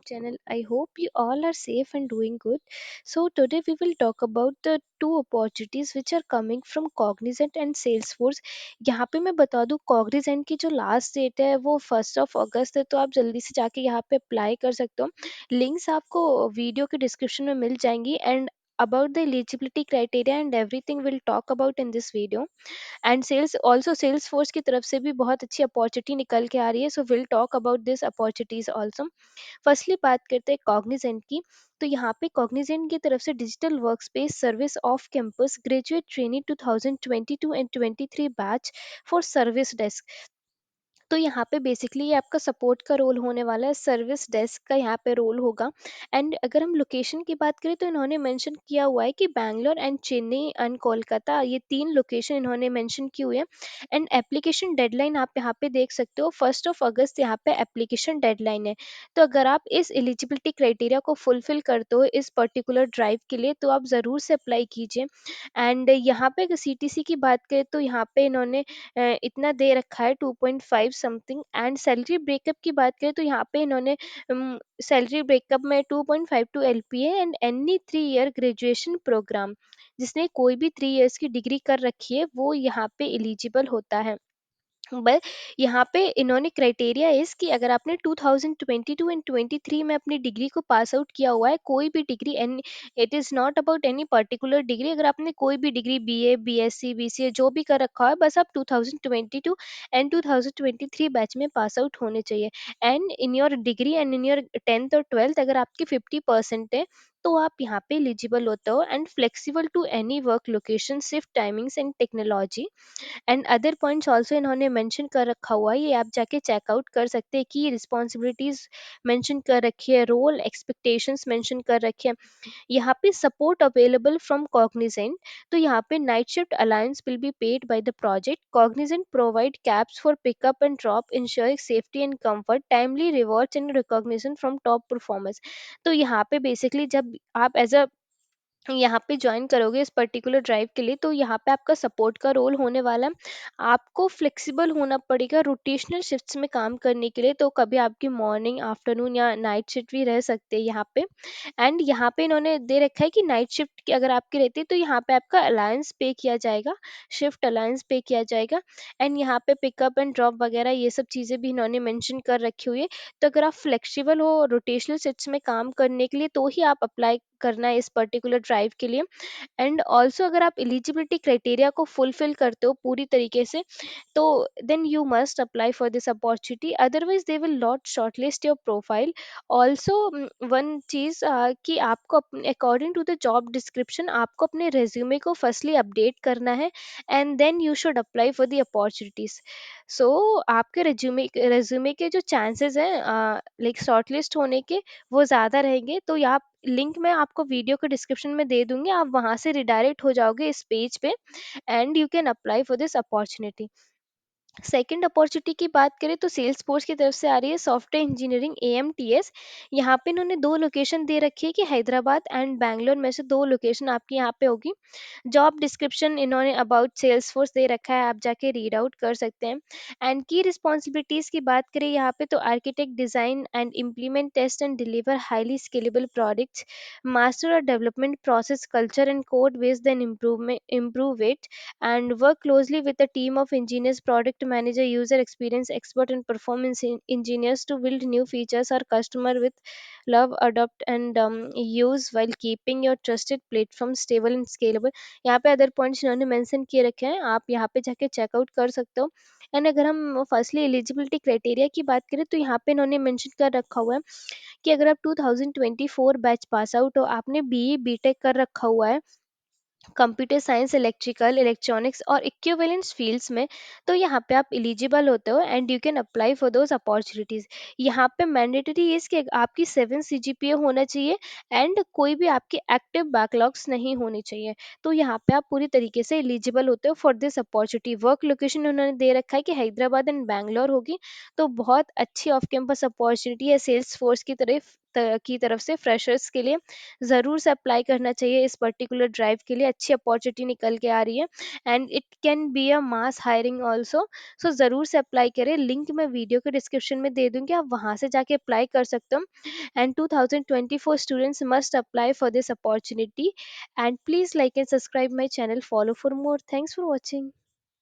channel. I hope you all are safe and doing good. So today we will talk about the two opportunities which are coming from Cognizant and Salesforce. यहाँ पे मैं बता दूँ Cognizant की जो last date है वो 1 अगस्त है, तो आप जल्दी से जाके यहाँ पे अप्लाई कर सकते हो. लिंक्स आपको वीडियो के डिस्क्रिप्शन में मिल जाएंगी. And about the eligibility criteria and everything we'll talk about in this video. And sales also Salesforce की तरफ से भी बहुत अच्छी अपॉर्चुनिटी निकल के आ रही है, so will talk about this opportunities also. Firstly बात करते हैं कॉग्निजेंट की. तो यहाँ पे कॉग्निजेंट की तरफ से digital work space service off campus graduate training 2022 and 23 batch for service desk. तो यहाँ पे बेसिकली ये आपका सपोर्ट का रोल होने वाला है, सर्विस डेस्क का यहाँ पे रोल होगा. एंड अगर हम लोकेशन की बात करें तो इन्होंने मेंशन किया हुआ है कि बैंगलोर एंड चेन्नई एंड कोलकाता, ये 3 लोकेशन इन्होंने मेंशन की हुई है. एंड एप्लीकेशन डेडलाइन आप यहाँ पे देख सकते हो, 1 अगस्त यहाँ पे एप्लीकेशन डेडलाइन है. तो अगर आप इस एलिजिबिलिटी क्राइटेरिया को फुलफिल करते हो इस पर्टिकुलर ड्राइव के लिए तो आप ज़रूर से अप्लाई कीजिए. एंड यहाँ पे सी टी सी की बात करें तो यहाँ पे इन्होंने इतना दे रखा है 2.5 समथिंग. एंड सैलरी ब्रेकअप की बात करें तो यहाँ पे इन्होंने सैलरी ब्रेकअप में 2.52 LPA and any 3 year graduation programme, जिसने कोई भी 3 इयर्स की डिग्री कर रखी है वो यहाँ पे एलिजिबल होता है. बट यहाँ पे इन्होंने क्राइटेरिया इस कि अगर आपने 2022 एंड 23 में अपनी डिग्री को पास आउट किया हुआ है, कोई भी degree, and it is not about any particular degree, अगर आपने कोई भी डिग्री BA BSc BCA जो भी कर रखा है, बस आप 2022 एंड 2023 बैच में पास आउट होने चाहिए. And in your degree and in your 10th और 12th अगर आपकी 50% है तो आप यहाँ पे एलिजिबल होते हो. And flexible to any work location, shift timings and technology. And other points also इन्होंने मेंशन कर रखा हुआ है, ये आप जाके चेकआउट कर सकते हैं कि रिस्पॉन्सिबिलिटीज मेंशन कर रखी है, रोल एक्सपेक्टेशंस मेंशन कर रखे हैं. यहाँ पे सपोर्ट अवेलेबल फ्रॉम कॉग्निजेंट. तो यहाँ पे night shift alliance will be paid by the project. Cognizant provide cabs for pickup and drop ensuring safety and comfort, timely rewards and recognition from top performers. तो यहाँ पे basically जब आप as a यहाँ पे ज्वाइन करोगे इस particular drive के लिए तो यहाँ पे आपका सपोर्ट का रोल होने वाला है. आपको फ्लेक्सिबल होना पड़ेगा रोटेशनल शिफ्ट्स में काम करने के लिए, तो कभी आपकी मॉर्निंग आफ्टरनून या नाइट शिफ्ट भी रह सकते हैं यहाँ पे. एंड यहाँ पे इन्होंने दे रखा है कि नाइट शिफ्ट की अगर आपकी रहती है तो यहाँ पे आपका अलायंस पे किया जाएगा, शिफ्ट अलायंस पे किया जाएगा. एंड यहाँ पे पिकअप एंड ड्रॉप वगैरह ये सब चीज़ें भी इन्होंने मेंशन कर रखी हुई है. तो अगर आप फ्लेक्सिबल हो रोटेशनल शिफ्ट्स में काम करने के लिए तो ही आप अप्लाई करना है इस पर्टिकुलर ड्राइव के लिए. एंड ऑल्सो अगर आप एलिजिबिलिटी क्राइटेरिया को फुलफिल करते हो पूरी तरीके से तो then you must apply for this opportunity, otherwise they will not shortlist your profile. Also one चीज़ कि आपको according to the job description आपको अपने रेज्यूमे को फर्स्टली अपडेट करना है and then you should apply for the opportunities. So आपके resume resume के जो चांसेस हैं लाइक शॉर्टलिस्ट होने के वो ज़्यादा रहेंगे. तो आप लिंक मैं आपको वीडियो के डिस्क्रिप्शन में दे दूंगी, आप वहां से रिडायरेक्ट हो जाओगे इस पेज पे and you can apply for this opportunity. Second opportunity की बात करें तो सेल्स फोर्स की तरफ से आ रही है सॉफ्टवेयर इंजीनियरिंग AMTS. यहाँ पे इन्होंने 2 लोकेशन दे रखी है कि हैदराबाद एंड बैंगलोर में से 2 लोकेशन आपकी यहाँ पे होगी. जॉब डिस्क्रिप्शन इन्होंने अबाउट सेल्स फोर्स दे रखा है, आप जाके रीड आउट कर सकते हैं. एंड की रिस्पॉन्सिबिलिटीज़ की बात करें यहाँ पे तो architect design and implement test and deliver highly scalable products, master और development process culture and code based then improve it, and work closely with a team of engineers, product manager, user experience expert and performance engineers to build new features our customer with love adopt and use while keeping your trusted platform stable and scalable. यहाँ पे other points इन्होंने mention किए रखे हैं, आप यहाँ पे जाके चेकआउट कर सकते हो. एंड अगर हम फर्स्टली एलिजिबिलिटी क्राइटेरिया की बात करें तो यहाँ पे इन्होंने मेंशन कर रखा हुआ है कि अगर आप 2024 बैच पास आउट हो, आपने BE BTech कर रखा हुआ है कंप्यूटर साइंस, इलेक्ट्रिकल, इलेक्ट्रॉनिक्स और इक्विवेलेंस फील्ड्स में, तो यहाँ पे आप एलिजिबल होते हो and you can apply for those opportunities. यहाँ पे मैंडेटरी इज़ कि आपकी 7 CGPA होना चाहिए एंड कोई भी आपकी एक्टिव बैकलॉग्स नहीं होनी चाहिए. तो यहाँ पे आप पूरी तरीके से एलिजिबल होते हो for this opportunity. Work location उन्होंने दे रखा है कि हैदराबाद एंड बैंगलोर होगी, तो बहुत अच्छी ऑफ कैंपस अपॉर्चुनिटी है सेल्स फोर्स की तरफ की तरफ से फ्रेशर्स के लिए ज़रूर से अप्लाई करना चाहिए। इस पर्टिकुलर ड्राइव के लिए अच्छी अपॉर्चुनिटी निकल के आ रही है and it can be a mass hiring also. So ज़रूर से अप्लाई करें, लिंक मैं वीडियो के डिस्क्रिप्शन में दे दूंगी, आप वहाँ से जाके अप्लाई कर सकते हो। And 2024 students must apply for this opportunity, and please like and subscribe my channel, follow for more. Thanks for watching.